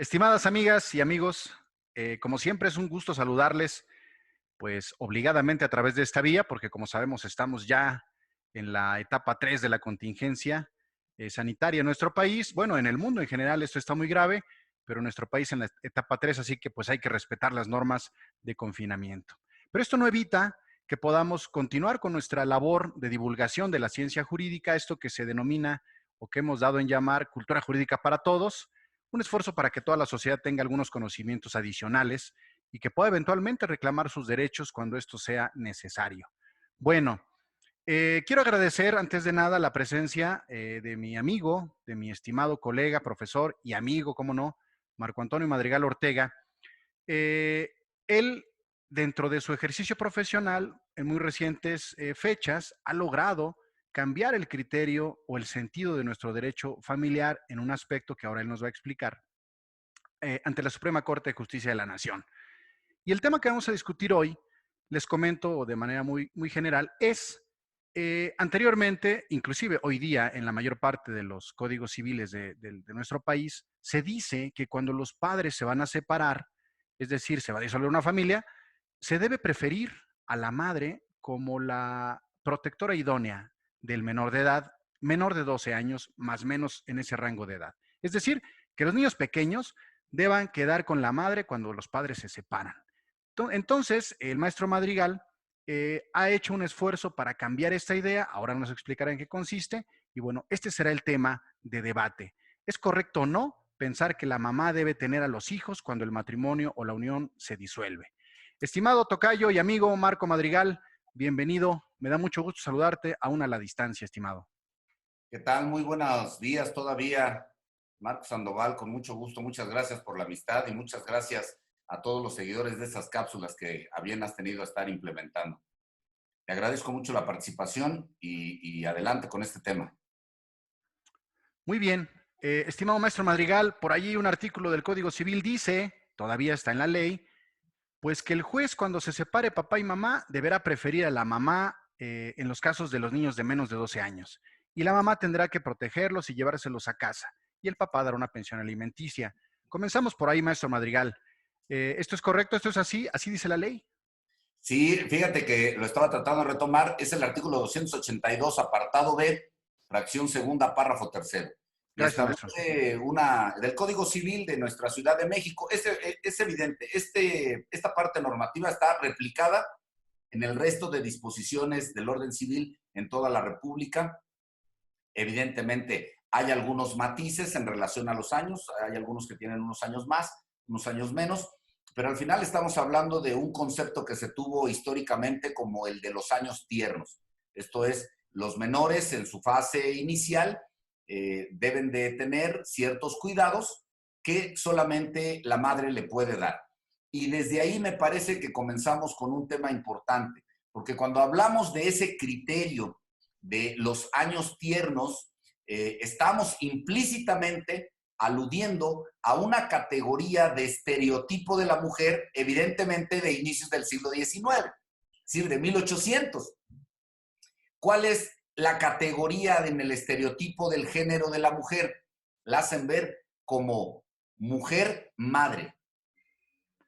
Estimadas amigas y amigos, como siempre es un gusto saludarles, pues obligadamente a través de esta vía, porque como sabemos estamos ya en la etapa 3 de la contingencia sanitaria en nuestro país. Bueno, en el mundo en general esto está muy grave, pero en nuestro país en la etapa 3, así que pues hay que respetar las normas de confinamiento. Pero esto no evita que podamos continuar con nuestra labor de divulgación de la ciencia jurídica, esto que se denomina o que hemos dado en llamar cultura jurídica para todos, un esfuerzo para que toda la sociedad tenga algunos conocimientos adicionales y que pueda eventualmente reclamar sus derechos cuando esto sea necesario. Bueno, quiero agradecer antes de nada la presencia de mi amigo, de mi estimado colega, profesor y amigo, cómo no, Marco Antonio Madrigal Ortega. Eh, Él, dentro de su ejercicio profesional, en muy recientes fechas, ha logrado cambiar el criterio o el sentido de nuestro derecho familiar en un aspecto que ahora él nos va a explicar ante la Suprema Corte de Justicia de la Nación. Y el tema que vamos a discutir hoy, les comento de manera muy general, es anteriormente, inclusive hoy día en la mayor parte de los códigos civiles de nuestro país, se dice que cuando los padres se van a separar, es decir, se va a disolver una familia, se debe preferir a la madre como la protectora idónea del menor de edad, menor de 12 años, más o menos en ese rango de edad. Es decir, que los niños pequeños deban quedar con la madre cuando los padres se separan. Entonces, el maestro Madrigal ha hecho un esfuerzo para cambiar esta idea, ahora nos explicará en qué consiste, y bueno, este será el tema de debate. ¿Es correcto o no pensar que la mamá debe tener a los hijos cuando el matrimonio o la unión se disuelve? Estimado tocayo y amigo Marco Madrigal, bienvenido. Me da mucho gusto saludarte aún a la distancia, estimado. ¿Qué tal? Muy buenos días todavía, Marco Sandoval, con mucho gusto. Muchas gracias por la amistad y muchas gracias a todos los seguidores de esas cápsulas que a bien has tenido a estar implementando. Te agradezco mucho la participación y adelante con este tema. Muy bien. Estimado maestro Madrigal, por allí un artículo del Código Civil dice, todavía está en la ley, pues que el juez cuando se separe papá y mamá deberá preferir a la mamá en los casos de los niños de menos de 12 años. Y la mamá tendrá que protegerlos y llevárselos a casa. Y el papá dará una pensión alimenticia. Comenzamos por ahí, maestro Madrigal. ¿Esto es correcto? ¿Esto es así? ¿Así dice la ley? Sí, fíjate que lo estaba tratando de retomar. Es el artículo 282, apartado B, fracción segunda, párrafo tercero. Y Gracias, maestro. establece del Código Civil de nuestra Ciudad de México. Es evidente, esta parte normativa está replicada en el resto de disposiciones del orden civil en toda la República. Evidentemente, hay algunos matices en relación a los años, hay algunos que tienen unos años más, unos años menos, pero al final estamos hablando de un concepto que se tuvo históricamente como el de los años tiernos. Esto es, los menores en su fase inicial deben de tener ciertos cuidados que solamente la madre le puede dar. Y desde ahí me parece que comenzamos con un tema importante, porque cuando hablamos de ese criterio de los años tiernos, estamos implícitamente aludiendo a una categoría de estereotipo de la mujer, evidentemente de inicios del siglo XIX, es decir, de 1800. ¿Cuál es la categoría en el estereotipo del género de la mujer? La hacen ver como mujer madre.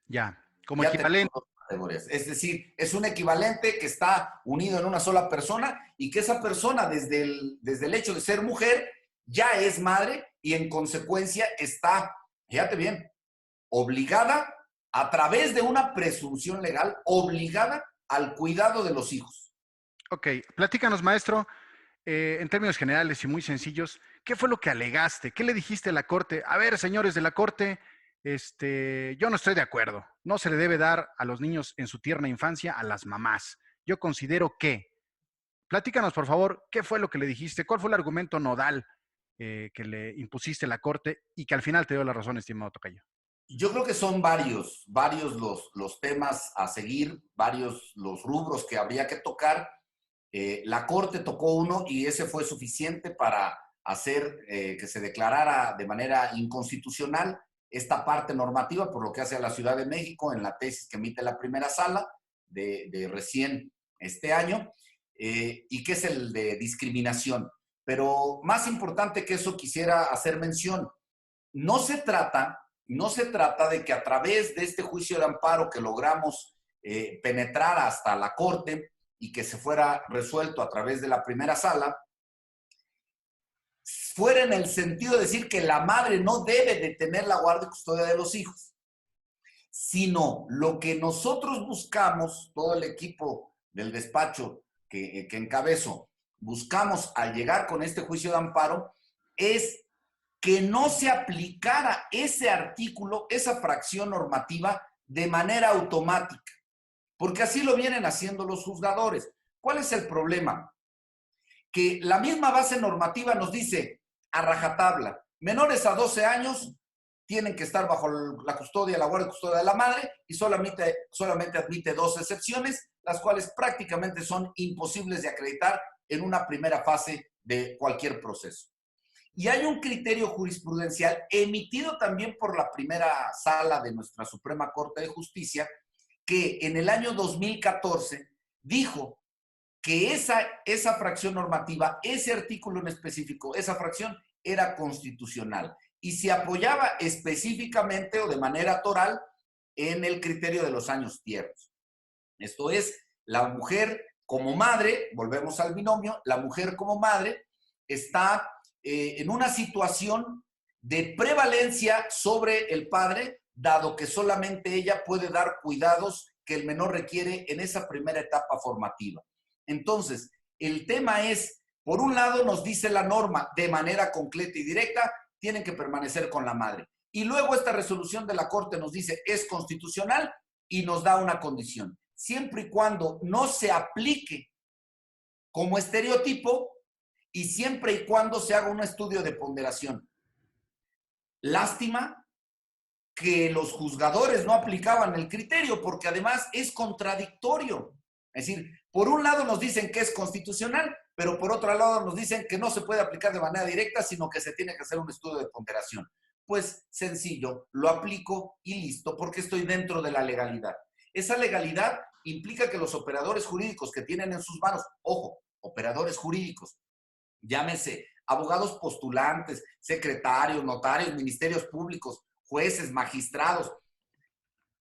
Ya, como Ya tenemos equivalente. dos categorías. Es decir, es un equivalente que está unido en una sola persona y que esa persona desde el hecho de ser mujer ya es madre y en consecuencia está, fíjate bien, obligada a través de una presunción legal, obligada al cuidado de los hijos. Ok, platícanos, maestro, en términos generales y muy sencillos, ¿qué fue lo que alegaste? ¿Qué le dijiste a la Corte? A ver, señores de la Corte, yo no estoy de acuerdo. No se le debe dar a los niños en su tierna infancia a las mamás. Yo considero que. Platícanos, por favor, ¿qué fue lo que le dijiste? ¿Cuál fue el argumento nodal que le impusiste a la Corte y que al final te dio la razón, estimado tocayo? Yo creo que son varios los temas a seguir, varios los rubros que habría que tocar. La Corte tocó uno y ese fue suficiente para hacer que se declarara de manera inconstitucional esta parte normativa, por lo que hace a la Ciudad de México en la tesis que emite la primera sala de recién este año, y que es el de discriminación. Pero más importante que eso quisiera hacer mención. No se trata no se trata de que a través de este juicio de amparo que logramos penetrar hasta la corte y que se fuera resuelto a través de la primera sala, fuera en el sentido de decir que la madre no debe de tener la guardia y custodia de los hijos, sino lo que nosotros buscamos, todo el equipo del despacho que encabezo, buscamos al llegar con este juicio de amparo, es que no se aplicara ese artículo, esa fracción normativa, de manera automática, porque así lo vienen haciendo los juzgadores. ¿Cuál es el problema? Que la misma base normativa nos dice a rajatabla, menores a 12 años tienen que estar bajo la custodia, la guardia y custodia de la madre, y solamente admite 2 excepciones, las cuales prácticamente son imposibles de acreditar en una primera fase de cualquier proceso. Y hay un criterio jurisprudencial emitido también por la primera sala de nuestra Suprema Corte de Justicia, que en el año 2014 dijo que esa fracción normativa, ese artículo en específico, esa fracción era constitucional y se apoyaba específicamente o de manera toral en el criterio de los años tiernos. Esto es, la mujer como madre, volvemos al binomio, la mujer como madre está en una situación de prevalencia sobre el padre, dado que solamente ella puede dar cuidados que el menor requiere en esa primera etapa formativa. Entonces, el tema es, por un lado nos dice la norma de manera concreta y directa, tienen que permanecer con la madre. Y luego esta resolución de la Corte nos dice, es constitucional y nos da una condición. Siempre y cuando no se aplique como estereotipo y siempre y cuando se haga un estudio de ponderación. Lástima que los juzgadores no aplicaban el criterio, porque además es contradictorio. Es decir, por un lado nos dicen que es constitucional, pero por otro lado nos dicen que no se puede aplicar de manera directa, sino que se tiene que hacer un estudio de ponderación. Pues sencillo, lo aplico y listo, porque estoy dentro de la legalidad. Esa legalidad implica que los operadores jurídicos que tienen en sus manos, ojo, operadores jurídicos, llámese abogados postulantes, secretarios, notarios, ministerios públicos, jueces, magistrados,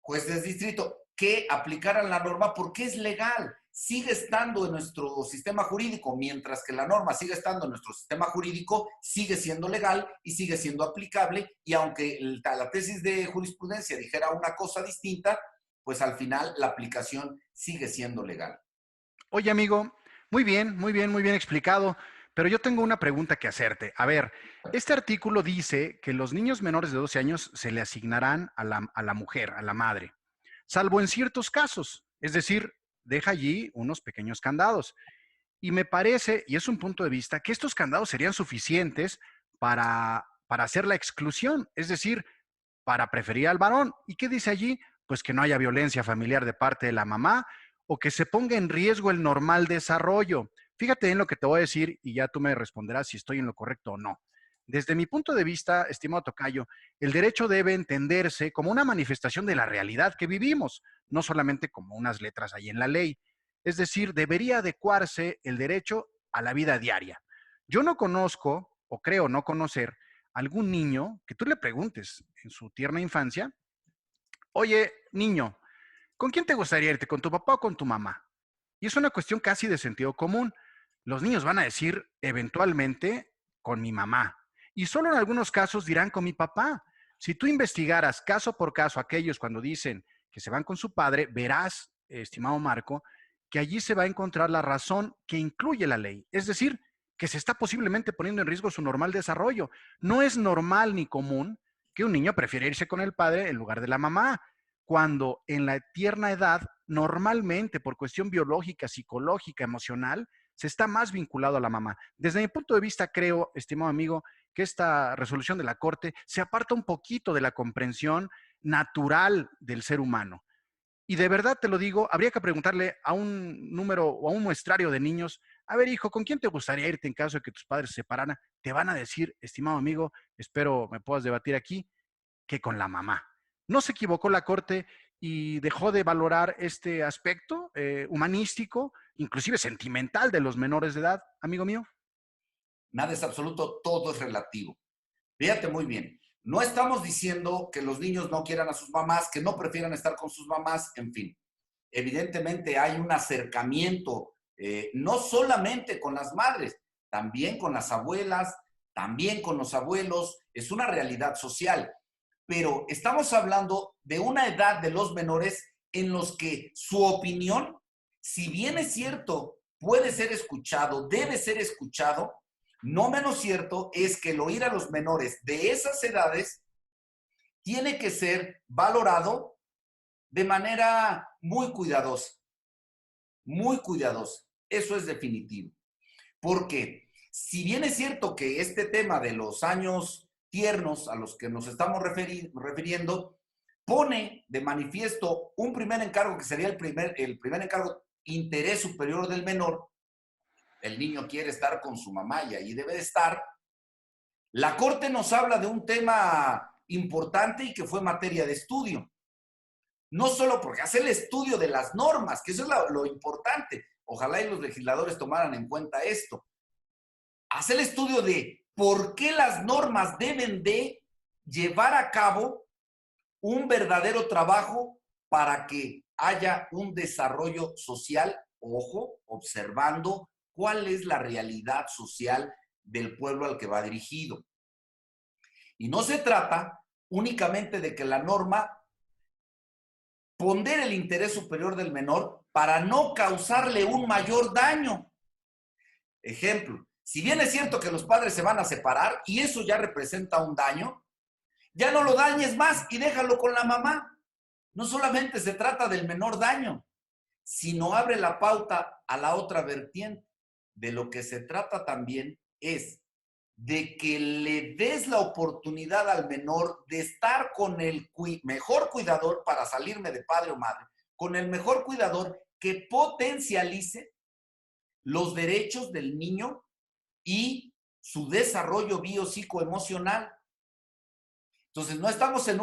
jueces de distrito, que aplicaran la norma porque es legal, sigue estando en nuestro sistema jurídico, mientras que la norma sigue estando en nuestro sistema jurídico, sigue siendo legal y sigue siendo aplicable, y aunque la tesis de jurisprudencia dijera una cosa distinta, pues al final la aplicación sigue siendo legal. Oye, amigo, muy bien, muy bien, muy bien explicado, pero yo tengo una pregunta que hacerte. A ver, este artículo dice que los niños menores de 12 años se le asignarán a la mujer, a la madre, salvo en ciertos casos, es decir, deja allí unos pequeños candados. Y me parece, y es un punto de vista, que estos candados serían suficientes para hacer la exclusión, es decir, para preferir al varón. ¿Y qué dice allí? Pues que no haya violencia familiar de parte de la mamá o que se ponga en riesgo el normal desarrollo. Fíjate en lo que te voy a decir y ya tú me responderás si estoy en lo correcto o no. Desde mi punto de vista, estimado tocayo, el derecho debe entenderse como una manifestación de la realidad que vivimos, no solamente como unas letras ahí en la ley. Es decir, debería adecuarse el derecho a la vida diaria. Yo no conozco, o creo no conocer, algún niño que tú le preguntes en su tierna infancia, oye, niño, ¿con quién te gustaría irte? ¿Con tu papá o con tu mamá? Y es una cuestión casi de sentido común. Los niños van a decir eventualmente con mi mamá. Y solo en algunos casos dirán con mi papá. Si tú investigaras caso por caso aquellos cuando dicen que se van con su padre, verás, estimado Marco, que allí se va a encontrar la razón que incluye la ley. Es decir, que se está posiblemente poniendo en riesgo su normal desarrollo. No es normal ni común que un niño prefiera irse con el padre en lugar de la mamá, cuando en la tierna edad, normalmente por cuestión biológica, psicológica, emocional, se está más vinculado a la mamá. Desde mi punto de vista, creo, estimado amigo, que esta resolución de la Corte se aparta un poquito de la comprensión natural del ser humano. Y de verdad te lo digo, habría que preguntarle a un número o a un muestrario de niños, a ver, hijo, ¿con quién te gustaría irte en caso de que tus padres se separaran? Te van a decir, estimado amigo, espero me puedas debatir aquí, que con la mamá. No se equivocó la Corte y dejó de valorar este aspecto humanístico, inclusive sentimental de los menores de edad, amigo mío. Nada es absoluto, todo es relativo. Fíjate muy bien. No estamos diciendo que los niños no quieran a sus mamás, que no prefieran estar con sus mamás, en fin. Evidentemente hay un acercamiento, no solamente con las madres, también con las abuelas, también con los abuelos, es una realidad social. Pero estamos hablando de una edad de los menores en los que su opinión, si bien es cierto, puede ser escuchado, debe ser escuchado, no menos cierto es que el oír a los menores de esas edades tiene que ser valorado de manera muy cuidadosa, muy cuidadosa. Eso es definitivo. Porque si bien es cierto que este tema de los años tiernos a los que nos estamos refiriendo pone de manifiesto un primer encargo que sería el primer encargo, interés superior del menor, el niño quiere estar con su mamá y ahí debe de estar. La Corte nos habla de un tema importante y que fue materia de estudio. No solo porque hace el estudio de las normas, que eso es lo importante. Ojalá y los legisladores tomaran en cuenta esto. Hace el estudio de por qué las normas deben de llevar a cabo un verdadero trabajo para que haya un desarrollo social, ojo, observando cuál es la realidad social del pueblo al que va dirigido. Y no se trata únicamente de que la norma pondere el interés superior del menor para no causarle un mayor daño. Ejemplo, si bien es cierto que los padres se van a separar y eso ya representa un daño, ya no lo dañes más y déjalo con la mamá. No solamente se trata del menor daño, sino abre la pauta a la otra vertiente. De lo que se trata también es de que le des la oportunidad al menor de estar con el mejor cuidador para salirme de padre o madre, con el mejor cuidador que potencialice los derechos del niño y su desarrollo biopsicoemocional. Entonces, no estamos en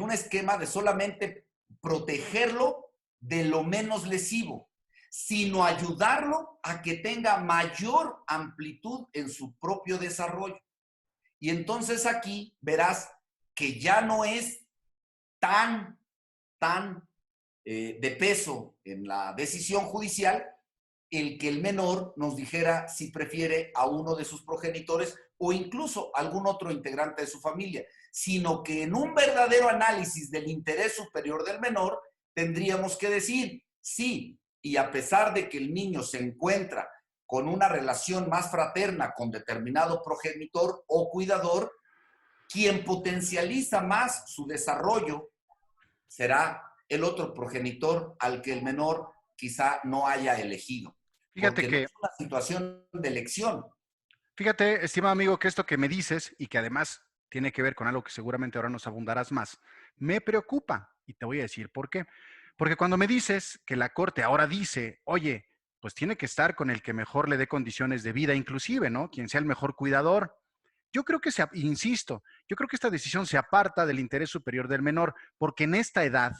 un esquema de solamente protegerlo de lo menos lesivo, sino ayudarlo a que tenga mayor amplitud en su propio desarrollo. Y entonces aquí verás que ya no es tan de peso en la decisión judicial el que el menor nos dijera si prefiere a uno de sus progenitores o incluso algún otro integrante de su familia, sino que en un verdadero análisis del interés superior del menor tendríamos que decir sí, y a pesar de que el niño se encuentra con una relación más fraterna con determinado progenitor o cuidador, quien potencializa más su desarrollo será el otro progenitor al que el menor quizá no haya elegido, Fíjate porque no que, es una situación de elección. fíjate, estimado amigo, que esto que me dices y que además tiene que ver con algo que seguramente ahora nos abundarás más, me preocupa y te voy a decir por qué. Porque cuando me dices que la Corte ahora dice, oye, pues tiene que estar con el que mejor le dé condiciones de vida, inclusive, ¿no? Quien sea el mejor cuidador. Yo creo que insisto, yo creo que esta decisión se aparta del interés superior del menor, porque en esta edad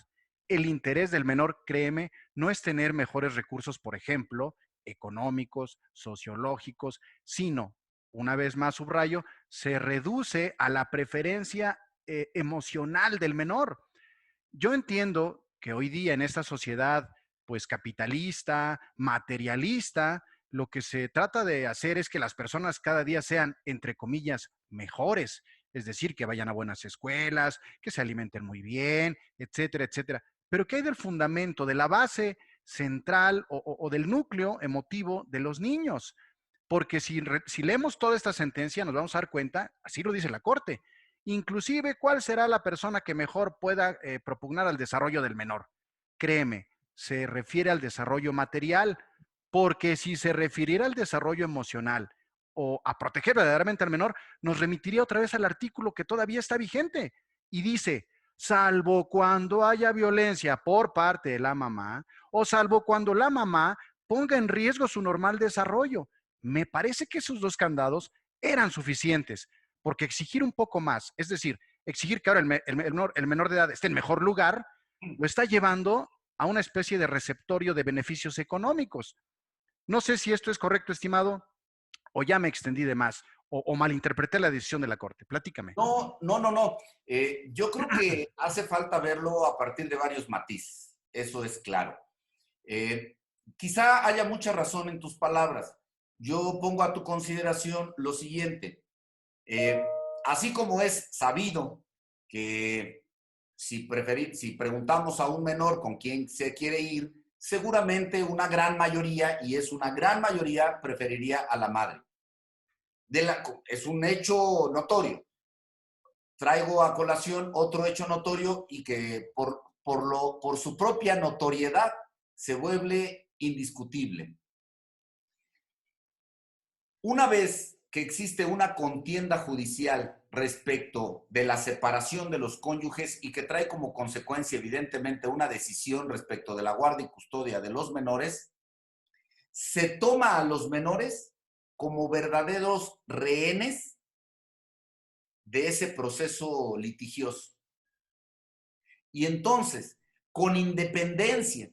el interés del menor, créeme, no es tener mejores recursos, por ejemplo, económicos, sociológicos, sino, una vez más subrayo, se reduce a la preferencia emocional del menor. Yo entiendo que hoy día en esta sociedad, pues capitalista, materialista, lo que se trata de hacer es que las personas cada día sean, entre comillas, mejores, es decir, que vayan a buenas escuelas, que se alimenten muy bien, etcétera, etcétera. Pero ¿qué hay del fundamento, de la base central o del núcleo emotivo de los niños? Porque si leemos toda esta sentencia nos vamos a dar cuenta, así lo dice la Corte, inclusive cuál será la persona que mejor pueda propugnar al desarrollo del menor. Créeme, se refiere al desarrollo material, porque si se refiriera al desarrollo emocional o a proteger verdaderamente al menor, nos remitiría otra vez al artículo que todavía está vigente y dice, salvo cuando haya violencia por parte de la mamá o salvo cuando la mamá ponga en riesgo su normal desarrollo. Me parece que esos dos candados eran suficientes, porque exigir un poco más, es decir, exigir que ahora el menor de edad esté en mejor lugar, lo está llevando a una especie de receptorio de beneficios económicos. No sé si esto es correcto, estimado, o ya me extendí de más, o malinterpreté la decisión de la Corte? Platícame. No, no, no, no. Yo creo que hace falta verlo a partir de varios matices. Eso es claro. Eh, Quizá haya mucha razón en tus palabras. Yo pongo a tu consideración lo siguiente. Eh, Así como es sabido que si preguntamos a un menor con quién se quiere ir, seguramente una gran mayoría, y es una gran mayoría, preferiría a la madre. Es un hecho notorio. Traigo a colación otro hecho notorio y que por su propia notoriedad se vuelve indiscutible. Una vez que existe una contienda judicial respecto de la separación de los cónyuges y que trae como consecuencia evidentemente una decisión respecto de la guardia y custodia de los menores, se toma a los menores como verdaderos rehenes de ese proceso litigioso. Y entonces, con independencia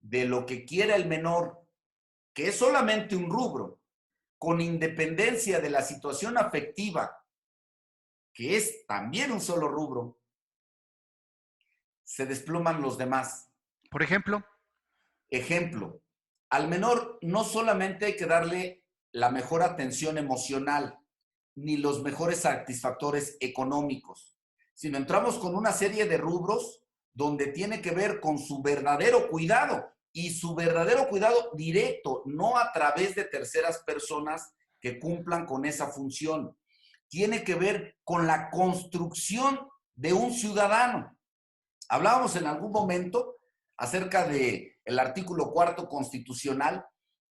de lo que quiera el menor, que es solamente un rubro, con independencia de la situación afectiva, que es también un solo rubro, se desploman los demás. Por ejemplo, Ejemplo, al menor no solamente hay que darle la mejor atención emocional, ni los mejores satisfactores económicos, sino entramos con una serie de rubros donde tiene que ver con su verdadero cuidado y su verdadero cuidado directo, no a través de terceras personas que cumplan con esa función. Tiene que ver con la construcción de un ciudadano. Hablábamos en algún momento acerca del artículo 4 constitucional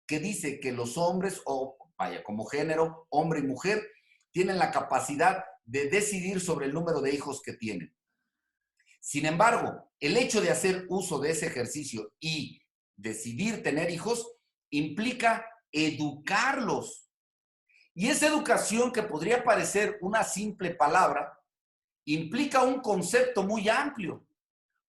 que dice que los hombres, o vaya, como género, hombre y mujer, tienen la capacidad de decidir sobre el número de hijos que tienen. Sin embargo, el hecho de hacer uso de ese ejercicio y decidir tener hijos implica educarlos. Y esa educación, que podría parecer una simple palabra, implica un concepto muy amplio,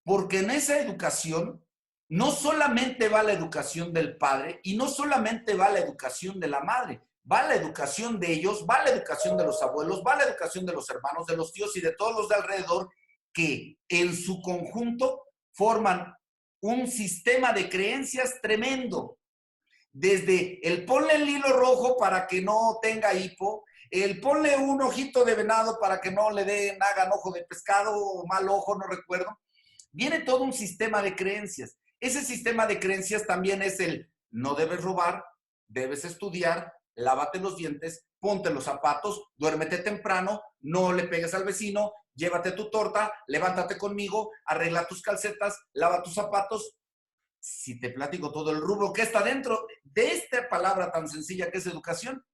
porque en esa educación no solamente va la educación del padre y no solamente va la educación de la madre, va la educación de ellos, va la educación de los abuelos, va la educación de los hermanos, de los tíos y de todos los de alrededor, que en su conjunto forman un sistema de creencias tremendo. Desde el ponle el hilo rojo para que no tenga hipo, el ponle un ojito de venado para que no le den, hagan ojo de pescado o mal ojo, no recuerdo. Viene todo un sistema de creencias. Ese sistema de creencias también es el no debes robar, debes estudiar, lávate los dientes, ponte los zapatos, duérmete temprano, no le pegues al vecino, llévate tu torta, levántate conmigo, arregla tus calcetas, lava tus zapatos. Si te platico todo el rubro que está dentro de esta palabra tan sencilla que es educación,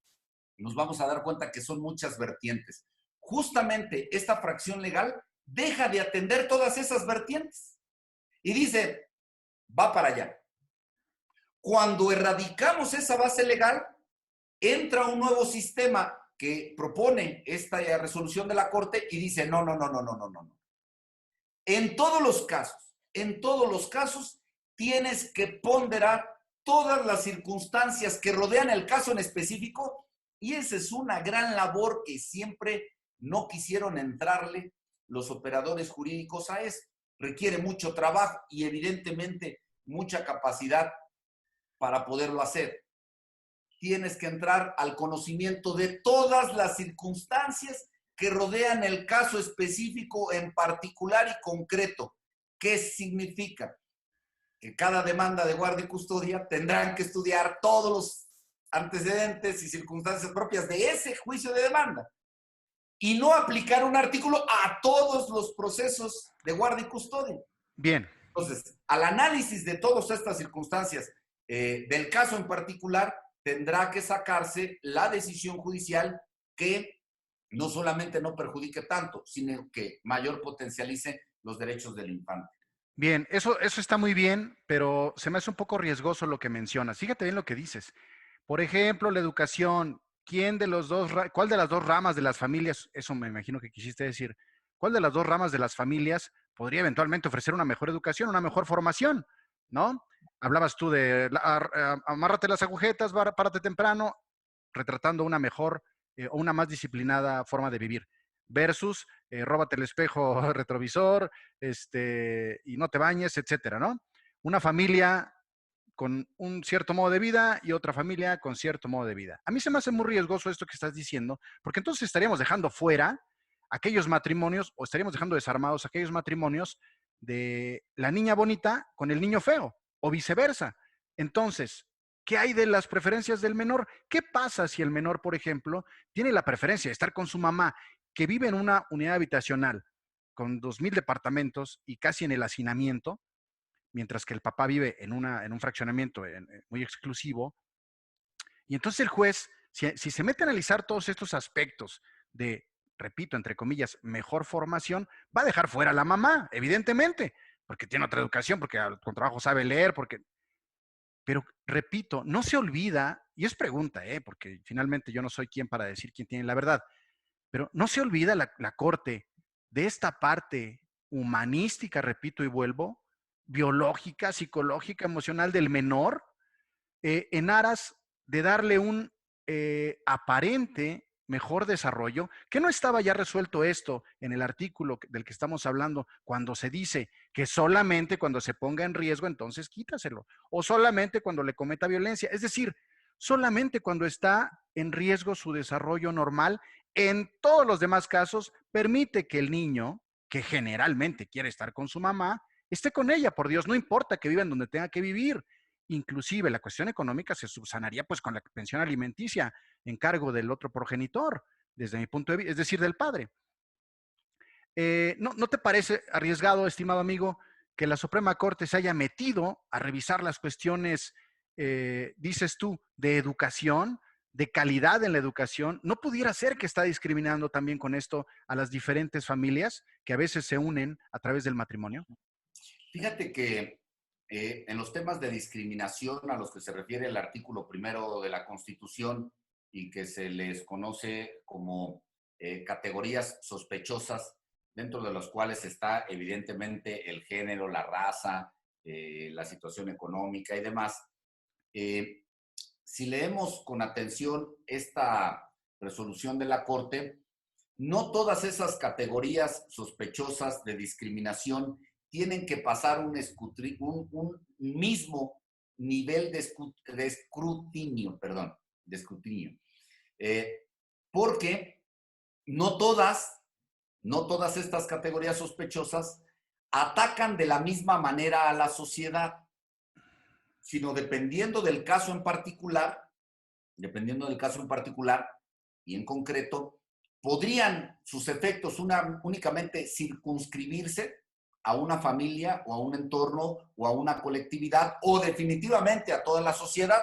nos vamos a dar cuenta que son muchas vertientes. Justamente esta fracción legal deja de atender todas esas vertientes y dice, va para allá. Cuando erradicamos esa base legal, entra un nuevo sistema que propone esta resolución de la Corte y dice, no, no, no, no, no, no, no. En todos los casos, tienes que ponderar todas las circunstancias que rodean el caso en específico, y esa es una gran labor que siempre no quisieron entrarle los operadores jurídicos a esto. Requiere mucho trabajo y evidentemente mucha capacidad para poderlo hacer. Tienes que entrar al conocimiento de todas las circunstancias que rodean el caso específico en particular y concreto. ¿Qué significa? Que cada demanda de guardia y custodia tendrán que estudiar todos los antecedentes y circunstancias propias de ese juicio de demanda y no aplicar un artículo a todos los procesos de guardia y custodia. bien. Entonces, al análisis de todas estas circunstancias del caso en particular, tendrá que sacarse la decisión judicial que no solamente no perjudique tanto, sino que mayor potencialice los derechos del infante. Bien, eso está muy bien, pero se me hace un poco riesgoso lo que mencionas. Fíjate bien lo que dices. Por ejemplo, la educación. ¿Cuál de las dos ramas de las familias, eso me imagino que quisiste decir, cuál de las dos ramas de las familias podría eventualmente ofrecer una mejor educación, una mejor formación, ¿no? Hablabas tú de amárrate las agujetas, párate temprano, retratando una mejor o una más disciplinada forma de vivir, versus róbate el espejo retrovisor, y no te bañes, etcétera, ¿no? Una familia con un cierto modo de vida y otra familia con cierto modo de vida. A mí se me hace muy riesgoso esto que estás diciendo, porque entonces estaríamos dejando fuera aquellos matrimonios o estaríamos dejando desarmados aquellos matrimonios de la niña bonita con el niño feo o viceversa. Entonces, ¿qué hay de las preferencias del menor? ¿Qué pasa si el menor, por ejemplo, tiene la preferencia de estar con su mamá, que vive en una unidad habitacional con 2,000 departamentos y casi en el hacinamiento, mientras que el papá vive en un fraccionamiento muy exclusivo? Y entonces el juez, si se mete a analizar todos estos aspectos de, repito, entre comillas, mejor formación, va a dejar fuera a la mamá, evidentemente, porque tiene otra educación, porque con trabajo sabe leer, porque... Pero, repito, no se olvida, y es pregunta, porque finalmente yo no soy quien para decir quién tiene la verdad, pero no se olvida la Corte de esta parte humanística, repito y vuelvo, biológica, psicológica, emocional del menor, en aras de darle un aparente mejor desarrollo, que no estaba ya resuelto esto en el artículo del que estamos hablando, cuando se dice que solamente cuando se ponga en riesgo, entonces quítaselo, o solamente cuando le cometa violencia, es decir, solamente cuando está en riesgo su desarrollo normal. En todos los demás casos, permite que el niño, que generalmente quiere estar con su mamá, esté con ella, por Dios, no importa que viva en donde tenga que vivir. Inclusive la cuestión económica se subsanaría pues con la pensión alimenticia en cargo del otro progenitor, desde mi punto de vista, es decir, del padre. ¿No te parece arriesgado, estimado amigo, que la Suprema Corte se haya metido a revisar las cuestiones, dices tú, de educación, de calidad en la educación? ¿No pudiera ser que está discriminando también con esto a las diferentes familias que a veces se unen a través del matrimonio? Fíjate que en los temas de discriminación a los que se refiere el artículo primero de la Constitución y que se les conoce como categorías sospechosas, dentro de los cuales está evidentemente el género, la raza, la situación económica y demás. Eh, si leemos con atención esta resolución de la Corte, no todas esas categorías sospechosas de discriminación tienen que pasar un mismo nivel de escrutinio, perdón, de escrutinio. Eh, porque no todas, no todas estas categorías sospechosas atacan de la misma manera a la sociedad, sino dependiendo del caso en particular y en concreto, podrían sus efectos únicamente circunscribirse a una familia o a un entorno o a una colectividad o definitivamente a toda la sociedad.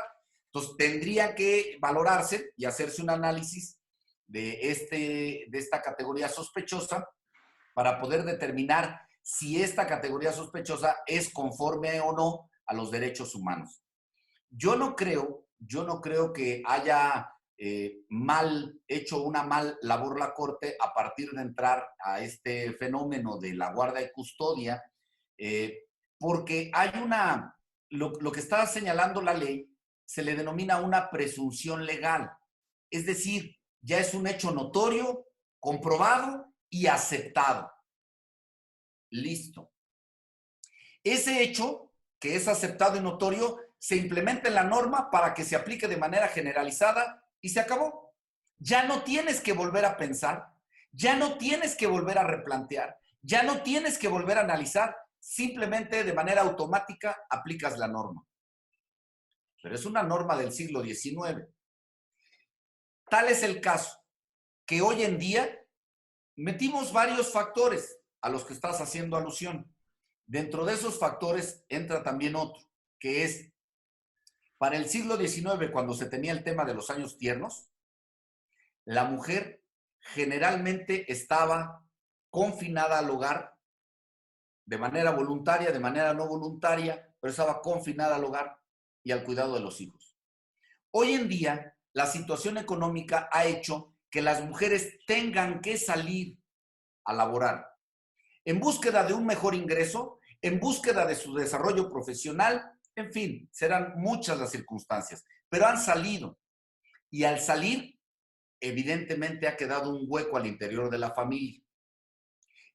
Entonces tendría que valorarse y hacerse un análisis de esta categoría sospechosa para poder determinar si esta categoría sospechosa es conforme o no a los derechos humanos. Yo no creo que haya mal hecho una mal labor la Corte a partir de entrar a este fenómeno de la guarda y custodia, porque hay lo que está señalando la ley se le denomina una presunción legal, es decir, ya es un hecho notorio, comprobado y aceptado. Listo. Ese hecho, que es aceptado y notorio, se implementa en la norma para que se aplique de manera generalizada y se acabó. Ya no tienes que volver a pensar, ya no tienes que volver a replantear, ya no tienes que volver a analizar, simplemente de manera automática aplicas la norma. Pero es una norma del siglo XIX. Tal es el caso que hoy en día metimos varios factores a los que estás haciendo alusión. Dentro de esos factores entra también otro, que es, para el siglo XIX, cuando se tenía el tema de los años tiernos, la mujer generalmente estaba confinada al hogar de manera voluntaria, de manera no voluntaria, pero estaba confinada al hogar y al cuidado de los hijos. Hoy en día, la situación económica ha hecho que las mujeres tengan que salir a laborar en búsqueda de un mejor ingreso, en búsqueda de su desarrollo profesional, en fin, serán muchas las circunstancias, pero han salido. Y al salir, evidentemente ha quedado un hueco al interior de la familia.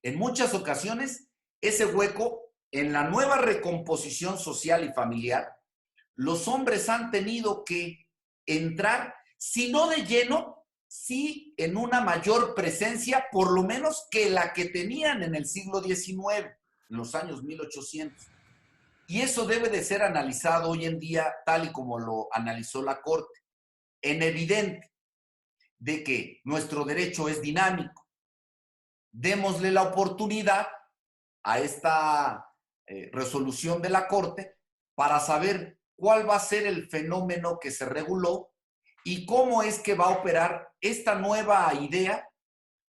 En muchas ocasiones, ese hueco, en la nueva recomposición social y familiar, los hombres han tenido que entrar, si no de lleno, sí en una mayor presencia, por lo menos que la que tenían en el siglo XIX, en los años 1800. Y eso debe de ser analizado hoy en día tal y como lo analizó la Corte, en evidente de que nuestro derecho es dinámico. Démosle la oportunidad a esta resolución de la Corte para saber cuál va a ser el fenómeno que se reguló y cómo es que va a operar esta nueva idea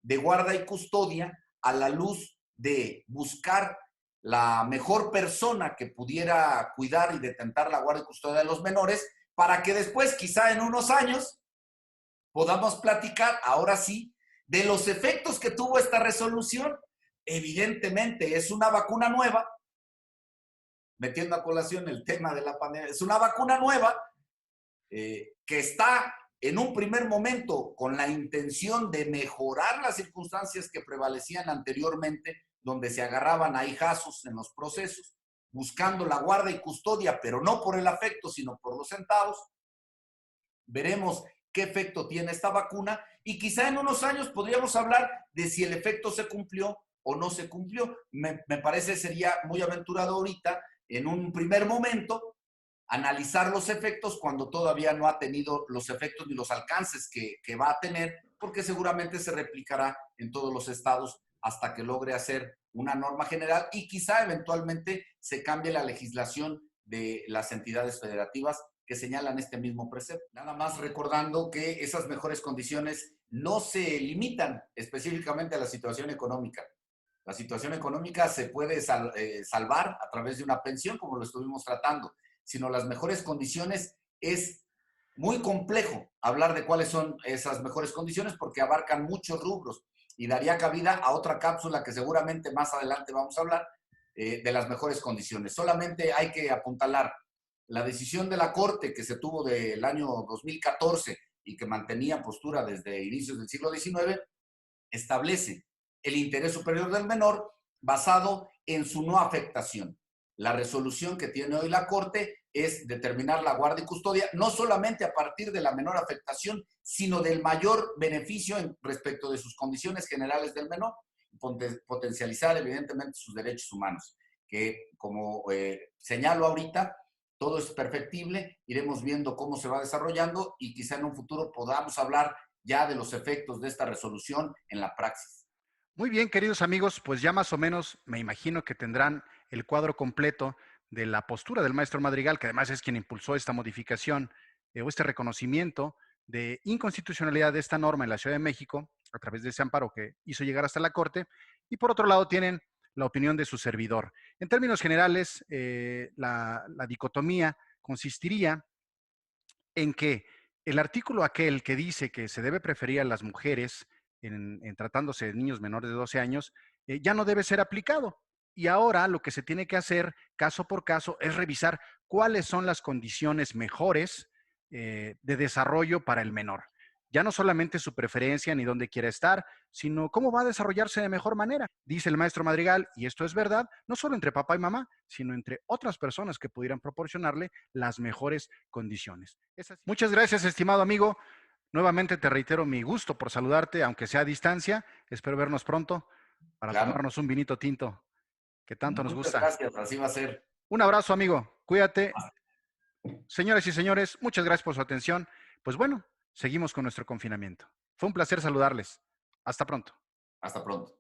de guarda y custodia a la luz de buscar la mejor persona que pudiera cuidar y detentar la guarda y custodia de los menores, para que después, quizá en unos años, podamos platicar, ahora sí, de los efectos que tuvo esta resolución. Evidentemente, es una vacuna nueva, metiendo a colación el tema de la pandemia, es una vacuna nueva que está en un primer momento con la intención de mejorar las circunstancias que prevalecían anteriormente, donde se agarraban a hijazos en los procesos, buscando la guarda y custodia, pero no por el afecto, sino por los centavos. Veremos qué efecto tiene esta vacuna y quizá en unos años podríamos hablar de si el efecto se cumplió o no se cumplió. Me parece sería muy aventurado ahorita, en un primer momento, analizar los efectos cuando todavía no ha tenido los efectos ni los alcances que va a tener, porque seguramente se replicará en todos los estados hasta que logre hacer una norma general y quizá eventualmente se cambie la legislación de las entidades federativas que señalan este mismo precepto. Nada más recordando que esas mejores condiciones no se limitan específicamente a la situación económica. La situación económica se puede salvar a través de una pensión, como lo estuvimos tratando, sino las mejores condiciones es muy complejo hablar de cuáles son esas mejores condiciones porque abarcan muchos rubros y daría cabida a otra cápsula que seguramente más adelante vamos a hablar de las mejores condiciones. Solamente hay que apuntalar la decisión de la Corte que se tuvo del año 2014 y que mantenía postura desde inicios del siglo XIX, establece el interés superior del menor basado en su no afectación. La resolución que tiene hoy la Corte es determinar la guardia y custodia no solamente a partir de la menor afectación, sino del mayor beneficio respecto de sus condiciones generales del menor, potencializar evidentemente sus derechos humanos, que como señalo ahorita, todo es perfectible, iremos viendo cómo se va desarrollando y quizá en un futuro podamos hablar ya de los efectos de esta resolución en la praxis. Muy bien, queridos amigos, pues ya más o menos me imagino que tendrán el cuadro completo de la postura del maestro Madrigal, que además es quien impulsó esta modificación o este reconocimiento de inconstitucionalidad de esta norma en la Ciudad de México a través de ese amparo que hizo llegar hasta la Corte. Y por otro lado tienen la opinión de su servidor. En términos generales, la dicotomía consistiría en que el artículo aquel que dice que se debe preferir a las mujeres en tratándose de niños menores de 12 años, ya no debe ser aplicado. Y ahora lo que se tiene que hacer caso por caso es revisar cuáles son las condiciones mejores de desarrollo para el menor. Ya no solamente su preferencia ni dónde quiere estar, sino cómo va a desarrollarse de mejor manera. Dice el maestro Madrigal, y esto es verdad, no solo entre papá y mamá, sino entre otras personas que pudieran proporcionarle las mejores condiciones. Muchas gracias, estimado amigo. Nuevamente te reitero mi gusto por saludarte, aunque sea a distancia. Espero vernos pronto para Claro. tomarnos un vinito tinto que tanto nos Muchas gusta. gracias, así va a ser. Un abrazo, amigo. Cuídate. Señoras y señores, muchas gracias por su atención. Pues bueno, seguimos con nuestro confinamiento. Fue un placer saludarles. Hasta pronto. Hasta pronto.